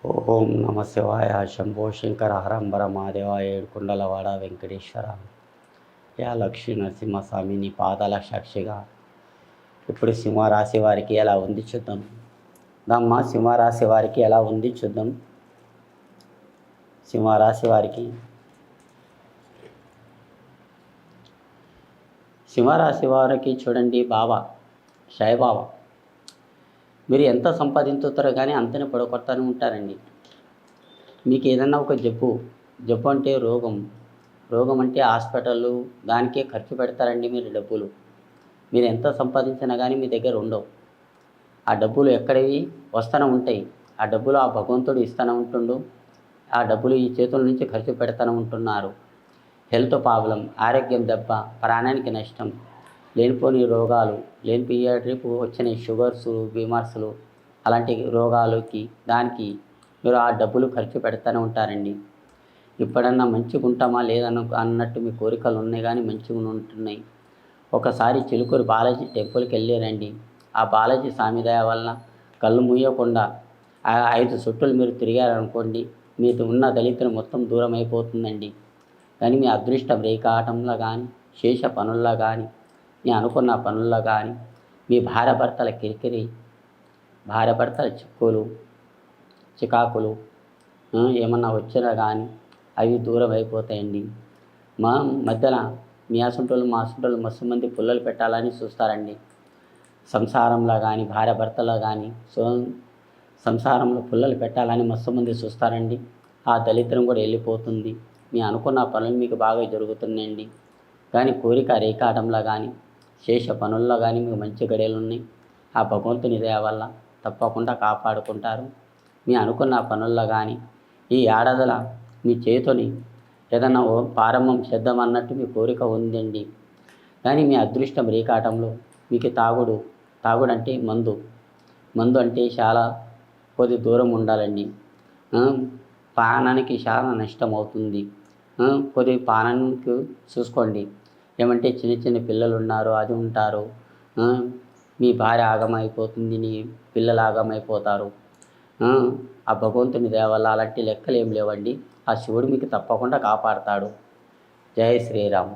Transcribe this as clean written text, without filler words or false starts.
ఓం నమ శివాయ. శంభో శంకర హరంబర మహాదేవ. ఏడుకొండలవాడ వెంకటేశ్వర. యా లక్ష్మీ నరసింహస్వామి నీ పాదాల సాక్షిగా ఇప్పుడు సింహరాశి వారికి ఎలా ఉంది చూద్దాం. దమ్మ సింహరాశి వారికి ఎలా ఉంది చూద్దాం. సింహరాశి వారికి చూడండి, బాబా సాయిబాబా మీరు ఎంత సంపాదించుతారో కానీ అంతనే పడగొడతానే ఉంటారండి. మీకు ఏదన్నా ఒక జబ్బు అంటే రోగం అంటే హాస్పిటళ్ళు దానికే ఖర్చు పెడతారండి మీరు డబ్బులు. మీరు ఎంత సంపాదించినా కానీ మీ దగ్గర ఉండవు. ఆ డబ్బులు ఎక్కడివి వస్తూనే ఉంటాయి. ఆ డబ్బులు ఆ భగవంతుడు ఇస్తూనే ఉంటుండు. ఆ డబ్బులు ఈ చేతుల నుంచి ఖర్చు పెడతానే ఉంటున్నారు. హెల్త్ ప్రాబ్లం, ఆరోగ్యం దెబ్బ, ప్రాణానికి నష్టం, లేనిపోని రోగాలు, రేపు వచ్చిన షుగర్సు, బీమార్సులు అలాంటి రోగాలకి దానికి మీరు ఆ డబ్బులు ఖర్చు పెడతానే ఉంటారండి. ఇప్పుడన్నా మంచిగా ఉంటామా అన్నట్టు మీ కోరికలు ఉన్నాయి కానీ మంచిగా ఉంటున్నాయి. ఒకసారి చిలుకూరు బాలాజీ టెంపుల్కి వెళ్ళారండి. ఆ బాలాజీ స్వామి దయ వలన కళ్ళు మూయకుండా 5 చుట్టులు మీరు తిరిగారనుకోండి, మీకు ఉన్న దళితులు మొత్తం దూరం అయిపోతుందండి. కానీ మీ అదృష్టం రేఖాటంలో కానీ, శేష పనుల్లో కానీ, మీ అనుకున్న పనుల్లో కానీ, మీ భార్యాభర్తల కిరికిరి, భార్యాభర్తల చికాకులు ఏమన్నా వచ్చినా కానీ అవి దూరం అయిపోతాయండి. మా మధ్యన మీ అసంటోళ్ళు మా అసంటోళ్ళు మస్తు మంది పుల్లలు పెట్టాలని చూస్తారండి. సంసారంలో కానీ, భార్యాభర్తలో కానీ సంసారంలో పుల్లలు పెట్టాలని మస్తు మంది చూస్తారండి. ఆ దళిద్రం కూడా వెళ్ళిపోతుంది. మీ అనుకున్న పనులు మీకు బాగా జరుగుతున్నాయండి. కానీ కోరిక రేఖాటంలో కానీ, శేష పనుల్లో కానీ మీకు మంచి గడియలు ఉన్నాయి. ఆ భగవంతుని దయ వల్ల తప్పకుండా కాపాడుకుంటారు. మీ అనుకున్న పనుల్లో కానీ ఈ ఏడాదిల మీ చేతిని ఏదన్నా ప్రారంభం చేద్దామన్నట్టు మీ కోరిక ఉందండి. కానీ మీ అదృష్టం రేఖాటంలో మీకు తాగుడు అంటే మందు అంటే చాలా కొద్ది దూరం ఉండాలండి. ప్రాణానికి చాలా నష్టం అవుతుంది. కొద్ది ప్రాణానికి చూసుకోండి. ఏమంటే చిన్న పిల్లలు ఉన్నారు, అది ఉంటారు. మీ భార్య ఆగమైపోతుంది, నీ పిల్లలు ఆగమైపోతారు. ఆ భగవంతుని దయ వల్ల అలాంటి లెక్కలు ఏం లేవండి. ఆ శివుడు మీకు తప్పకుండా కాపాడతాడు. జై శ్రీరామ్.